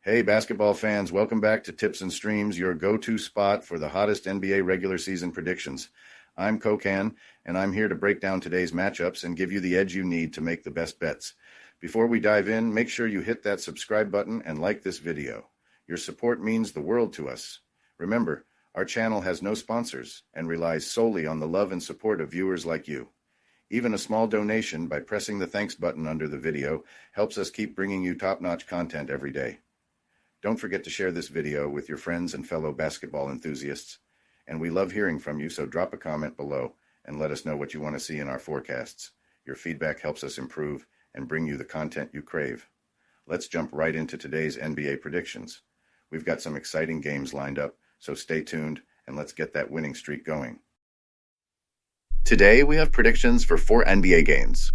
Hey, basketball fans, welcome back to Tips and Streams, your go-to spot for the hottest NBA regular season predictions. I'm Kokan, and I'm here to break down today's matchups and give you the edge you need to make the best bets. Before we dive in, make sure you hit that subscribe button and like this video. Your support means the world to us. Remember, our channel has no sponsors and relies solely on the love and support of viewers like you. Even a small donation by pressing the thanks button under the video helps us keep bringing you top-notch content every day. Don't forget to share this video with your friends and fellow basketball enthusiasts. And we love hearing from you, so drop a comment below and let us know what you want to see in our forecasts. Your feedback helps us improve and bring you the content you crave. Let's jump right into today's NBA predictions. We've got some exciting games lined up, so stay tuned and let's get that winning streak going. Today we have predictions for 4 NBA games.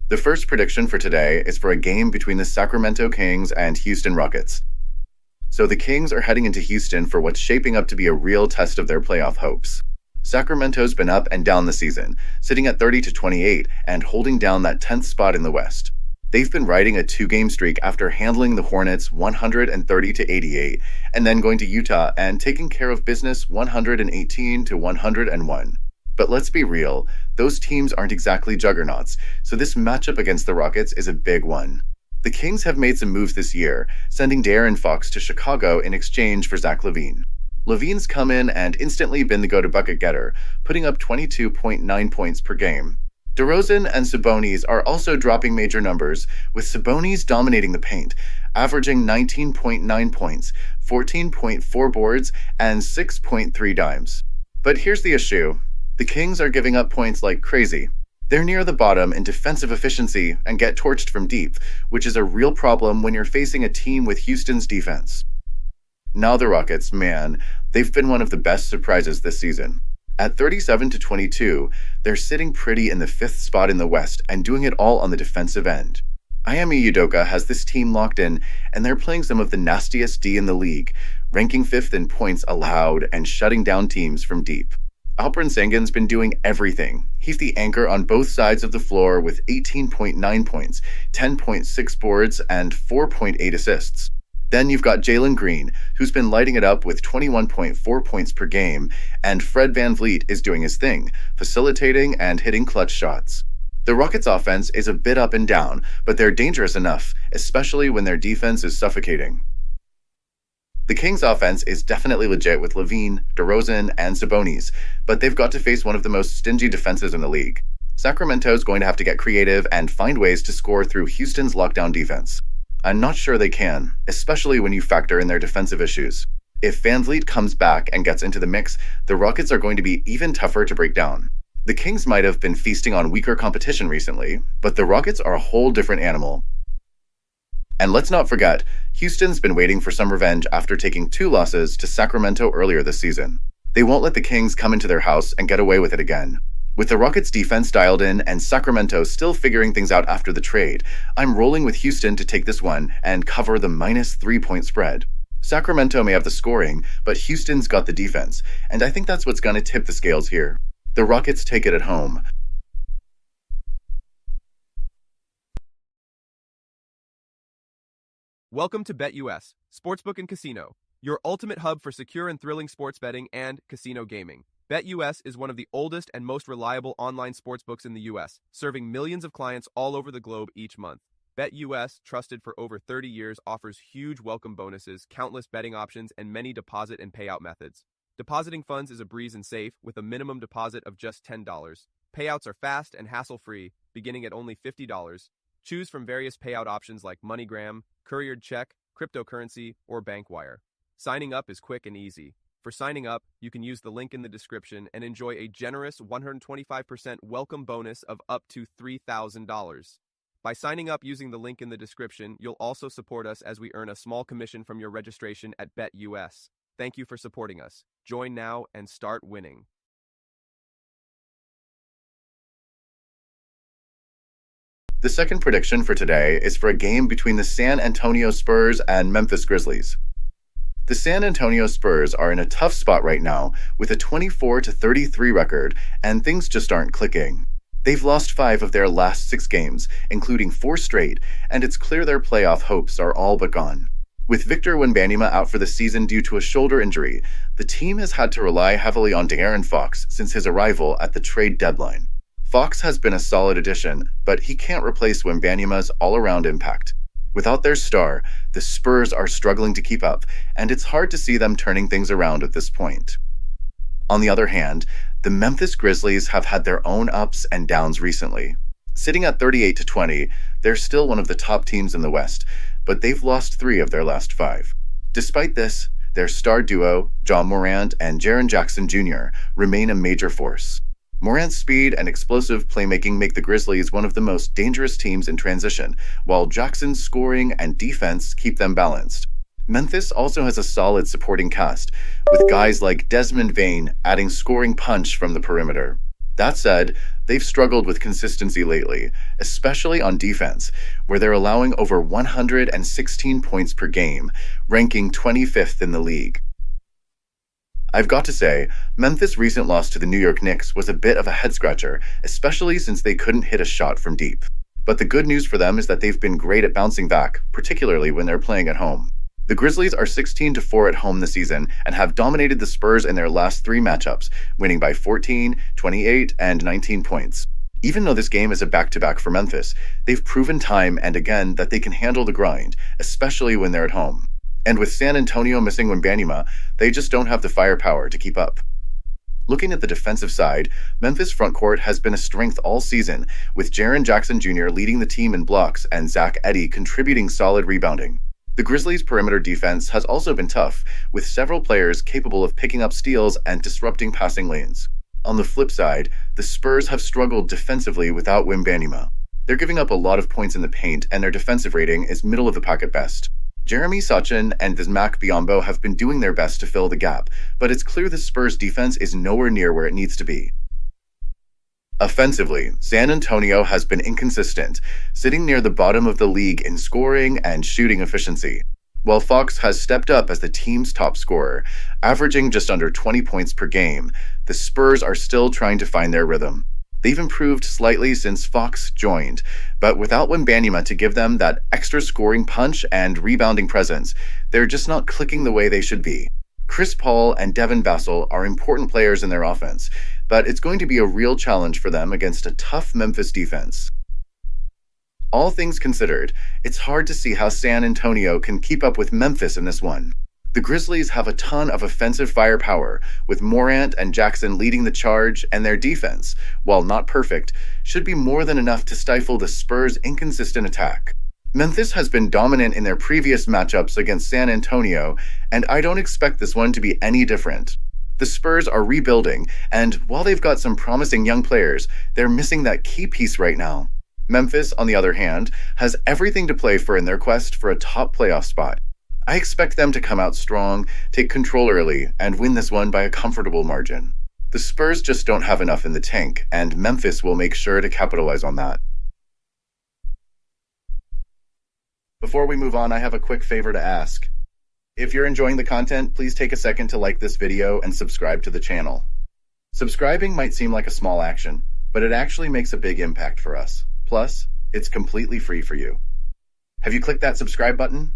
The first prediction for today is for a game between the Sacramento Kings and Houston Rockets. So the Kings are heading into Houston for what's shaping up to be a real test of their playoff hopes. Sacramento's been up and down the season, sitting at 30-28 and holding down that 10th spot in the West. They've been riding a 2-game streak after handling the Hornets 130-88 and then going to Utah and taking care of business 118-101. But let's be real, those teams aren't exactly juggernauts, so this matchup against the Rockets is a big one. The Kings have made some moves this year, sending De'Aaron Fox to Chicago in exchange for Zach LaVine. LaVine's come in and instantly been the go-to-bucket getter, putting up 22.9 points per game. DeRozan and Sabonis are also dropping major numbers, with Sabonis dominating the paint, averaging 19.9 points, 14.4 boards, and 6.3 dimes. But here's the issue. The Kings are giving up points like crazy. They're near the bottom in defensive efficiency and get torched from deep, which is a real problem when you're facing a team with Houston's defense. Now the Rockets, man, they've been one of the best surprises this season. At 37-22, they're sitting pretty in the 5th spot in the West and doing it all on the defensive end. Ime Udoka has this team locked in, and they're playing some of the nastiest D in the league, ranking 5th in points allowed and shutting down teams from deep. Alperen Sengun's been doing everything. He's the anchor on both sides of the floor with 18.9 points, 10.6 boards, and 4.8 assists. Then you've got Jalen Green, who's been lighting it up with 21.4 points per game, and Fred VanVleet is doing his thing, facilitating and hitting clutch shots. The Rockets' offense is a bit up and down, but they're dangerous enough, especially when their defense is suffocating. The Kings' offense is definitely legit with LaVine, DeRozan, and Sabonis, but they've got to face one of the most stingy defenses in the league. Sacramento's going to have to get creative and find ways to score through Houston's lockdown defense. I'm not sure they can, especially when you factor in their defensive issues. If VanVleet comes back and gets into the mix, the Rockets are going to be even tougher to break down. The Kings might have been feasting on weaker competition recently, but the Rockets are a whole different animal. And let's not forget, Houston's been waiting for some revenge after taking 2 losses to Sacramento earlier this season. They won't let the Kings come into their house and get away with it again. With the Rockets' defense dialed in and Sacramento still figuring things out after the trade, I'm rolling with Houston to take this one and cover the minus 3-point spread. Sacramento may have the scoring, but Houston's got the defense, and I think that's what's going to tip the scales here. The Rockets take it at home. Welcome to BetUS, Sportsbook and Casino, your ultimate hub for secure and thrilling sports betting and casino gaming. BetUS is one of the oldest and most reliable online sportsbooks in the U.S., serving millions of clients all over the globe each month. BetUS, trusted for over 30 years, offers huge welcome bonuses, countless betting options, and many deposit and payout methods. Depositing funds is a breeze and safe, with a minimum deposit of just $10. Payouts are fast and hassle-free, beginning at only $50. Choose from various payout options like MoneyGram, couriered check, cryptocurrency, or bank wire. Signing up is quick and easy. For signing up, you can use the link in the description and enjoy a generous 125% welcome bonus of up to $3,000. By signing up using the link in the description, you'll also support us as we earn a small commission from your registration at BetUS. Thank you for supporting us. Join now and start winning. The second prediction for today is for a game between the San Antonio Spurs and Memphis Grizzlies. The San Antonio Spurs are in a tough spot right now with a 24-33 record, and things just aren't clicking. They've lost 5 of their last 6 games, including 4 straight, and it's clear their playoff hopes are all but gone. With Victor Wembanyama out for the season due to a shoulder injury, the team has had to rely heavily on De'Aaron Fox since his arrival at the trade deadline. Fox has been a solid addition, but he can't replace Wembanyama's all-around impact. Without their star, the Spurs are struggling to keep up, and it's hard to see them turning things around at this point. On the other hand, the Memphis Grizzlies have had their own ups and downs recently. Sitting at 38-20, they're still one of the top teams in the West, but they've lost 3 of their last 5. Despite this, their star duo, John Morant and Jaren Jackson Jr., remain a major force. Morant's speed and explosive playmaking make the Grizzlies one of the most dangerous teams in transition, while Jackson's scoring and defense keep them balanced. Memphis also has a solid supporting cast, with guys like Desmond Bane adding scoring punch from the perimeter. That said, they've struggled with consistency lately, especially on defense, where they're allowing over 116 points per game, ranking 25th in the league. I've got to say, Memphis' recent loss to the New York Knicks was a bit of a head-scratcher, especially since they couldn't hit a shot from deep. But the good news for them is that they've been great at bouncing back, particularly when they're playing at home. The Grizzlies are 16-4 at home this season and have dominated the Spurs in their last 3 matchups, winning by 14, 28, and 19 points. Even though this game is a back-to-back for Memphis, they've proven time and again that they can handle the grind, especially when they're at home. And with San Antonio missing Wembanyama, they just don't have the firepower to keep up. Looking at the defensive side, Memphis' frontcourt has been a strength all season, with Jaren Jackson Jr. leading the team in blocks and Zach Edey contributing solid rebounding. The Grizzlies' perimeter defense has also been tough, with several players capable of picking up steals and disrupting passing lanes. On the flip side, the Spurs have struggled defensively without Wembanyama. They're giving up a lot of points in the paint, and their defensive rating is middle of the pack at best. Jeremy Sochan and Bismack Biyombo have been doing their best to fill the gap, but it's clear the Spurs' defense is nowhere near where it needs to be. Offensively, San Antonio has been inconsistent, sitting near the bottom of the league in scoring and shooting efficiency, while Fox has stepped up as the team's top scorer, averaging just under 20 points per game. The Spurs are still trying to find their rhythm. They've improved slightly since Fox joined, but without Wembanyama to give them that extra scoring punch and rebounding presence, they're just not clicking the way they should be. Chris Paul and Devin Vassell are important players in their offense, but it's going to be a real challenge for them against a tough Memphis defense. All things considered, it's hard to see how San Antonio can keep up with Memphis in this one. The Grizzlies have a ton of offensive firepower, with Morant and Jackson leading the charge, and their defense, while not perfect, should be more than enough to stifle the Spurs' inconsistent attack. Memphis has been dominant in their previous matchups against San Antonio, and I don't expect this one to be any different. The Spurs are rebuilding, and while they've got some promising young players, they're missing that key piece right now. Memphis, on the other hand, has everything to play for in their quest for a top playoff spot. I expect them to come out strong, take control early, and win this one by a comfortable margin. The Spurs just don't have enough in the tank, and Memphis will make sure to capitalize on that. Before we move on, I have a quick favor to ask. If you're enjoying the content, please take a second to like this video and subscribe to the channel. Subscribing might seem like a small action, but it actually makes a big impact for us. Plus, it's completely free for you. Have you clicked that subscribe button?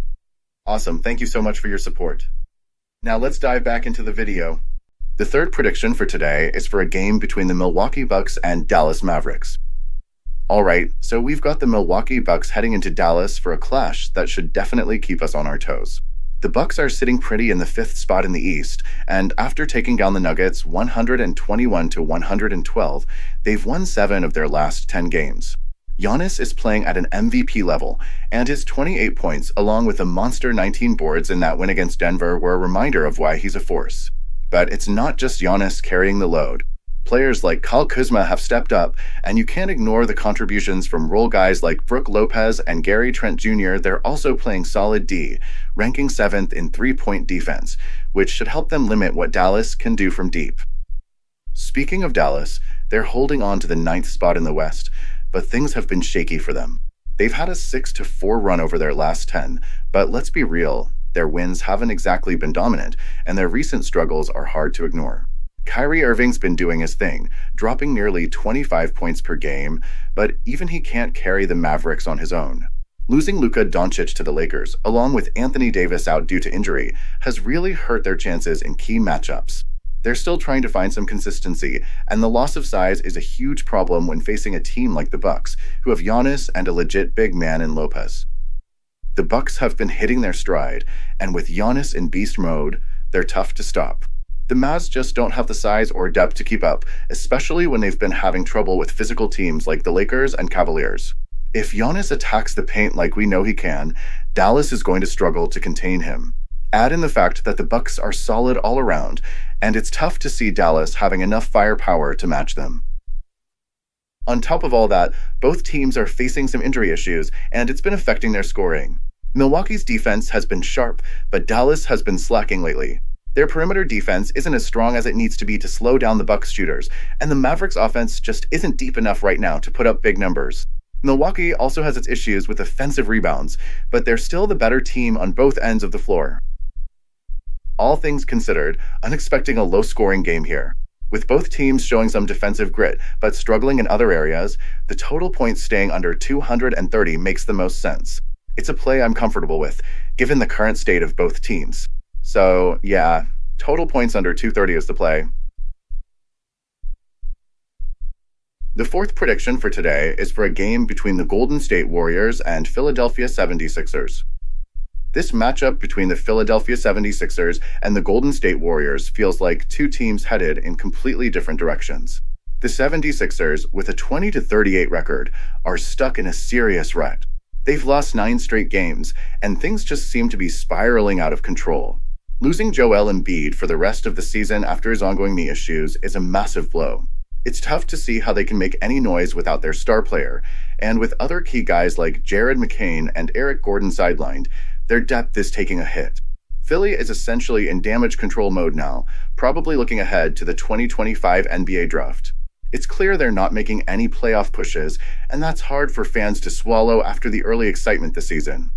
Awesome, thank you so much for your support. Now let's dive back into the video. The third prediction for today is for a game between the Milwaukee Bucks and Dallas Mavericks. Alright, so we've got the Milwaukee Bucks heading into Dallas for a clash that should definitely keep us on our toes. The Bucks are sitting pretty in the 5th spot in the East, and after taking down the Nuggets 121-112, they've won 7 of their last 10 games. Giannis is playing at an MVP level, and his 28 points along with the monster 19 boards in that win against Denver were a reminder of why he's a force. But it's not just Giannis carrying the load. Players like Kyle Kuzma have stepped up, and you can't ignore the contributions from role guys like Brook Lopez and Gary Trent Jr. They're also playing solid D, ranking 7th in three-point defense, which should help them limit what Dallas can do from deep. Speaking of Dallas, they're holding on to the 9th spot in the West, but things have been shaky for them. They've had a 6-4 run over their last 10, but let's be real, their wins haven't exactly been dominant, and their recent struggles are hard to ignore. Kyrie Irving's been doing his thing, dropping nearly 25 points per game, but even he can't carry the Mavericks on his own. Losing Luka Doncic to the Lakers, along with Anthony Davis out due to injury, has really hurt their chances in key matchups. They're still trying to find some consistency, and the loss of size is a huge problem when facing a team like the Bucks, who have Giannis and a legit big man in Lopez. The Bucks have been hitting their stride, and with Giannis in beast mode, they're tough to stop. The Mavs just don't have the size or depth to keep up, especially when they've been having trouble with physical teams like the Lakers and Cavaliers. If Giannis attacks the paint like we know he can, Dallas is going to struggle to contain him. Add in the fact that the Bucks are solid all around, and it's tough to see Dallas having enough firepower to match them. On top of all that, both teams are facing some injury issues, and it's been affecting their scoring. Milwaukee's defense has been sharp, but Dallas has been slacking lately. Their perimeter defense isn't as strong as it needs to be to slow down the Bucks shooters, and the Mavericks offense just isn't deep enough right now to put up big numbers. Milwaukee also has its issues with offensive rebounds, but they're still the better team on both ends of the floor. All things considered, I'm expecting a low-scoring game here. With both teams showing some defensive grit, but struggling in other areas, the total points staying under 230 makes the most sense. It's a play I'm comfortable with, given the current state of both teams. So, yeah, total points under 230 is the play. The fourth prediction for today is for a game between the Golden State Warriors and Philadelphia 76ers. This matchup between the Philadelphia 76ers and the Golden State Warriors feels like two teams headed in completely different directions. The 76ers, with a 20-38 record, are stuck in a serious rut. They've lost 9 straight games, and things just seem to be spiraling out of control. Losing Joel Embiid for the rest of the season after his ongoing knee issues is a massive blow. It's tough to see how they can make any noise without their star player, and with other key guys like Jared McCain and Eric Gordon sidelined, their depth is taking a hit. Philly is essentially in damage control mode now, probably looking ahead to the 2025 NBA draft. It's clear they're not making any playoff pushes, and that's hard for fans to swallow after the early excitement this season.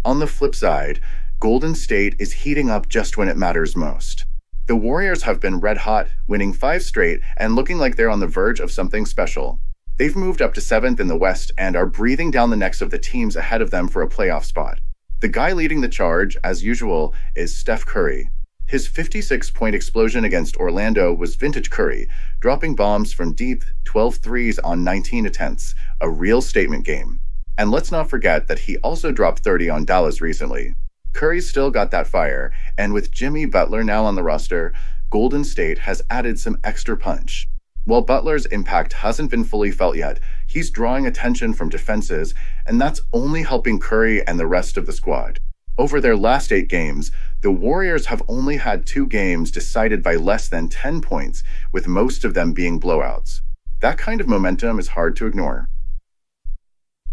On the flip side, Golden State is heating up just when it matters most. The Warriors have been red hot, winning 5 straight and looking like they're on the verge of something special. They've moved up to 7th in the West and are breathing down the necks of the teams ahead of them for a playoff spot. The guy leading the charge, as usual, is Steph Curry. His 56-point explosion against Orlando was vintage Curry, dropping bombs from deep, 12 threes on 19 attempts, a real statement game. And let's not forget that he also dropped 30 on Dallas recently. Curry's still got that fire, and with Jimmy Butler now on the roster, Golden State has added some extra punch. While Butler's impact hasn't been fully felt yet, he's drawing attention from defenses, and that's only helping Curry and the rest of the squad. Over their last 8 games, the Warriors have only had 2 games decided by less than 10 points, with most of them being blowouts. That kind of momentum is hard to ignore.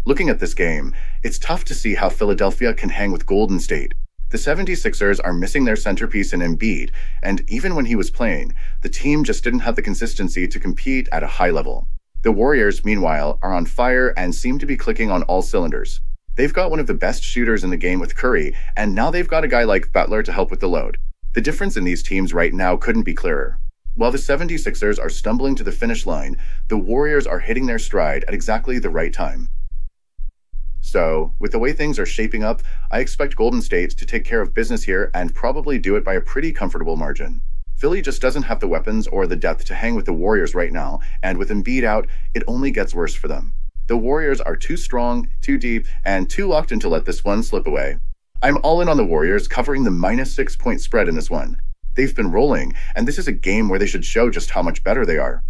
Looking at this game, it's tough to see how Philadelphia can hang with Golden State. The 76ers are missing their centerpiece in Embiid, and even when he was playing, the team just didn't have the consistency to compete at a high level. The Warriors, meanwhile, are on fire and seem to be clicking on all cylinders. They've got one of the best shooters in the game with Curry, and now they've got a guy like Butler to help with the load. The difference in these teams right now couldn't be clearer. While the 76ers are stumbling to the finish line, the Warriors are hitting their stride at exactly the right time. So, with the way things are shaping up, I expect Golden State to take care of business here and probably do it by a pretty comfortable margin. Philly just doesn't have the weapons or the depth to hang with the Warriors right now, and with Embiid out, it only gets worse for them. The Warriors are too strong, too deep, and too locked in to let this one slip away. I'm all in on the Warriors, covering the -6-point spread in this one. They've been rolling, and this is a game where they should show just how much better they are.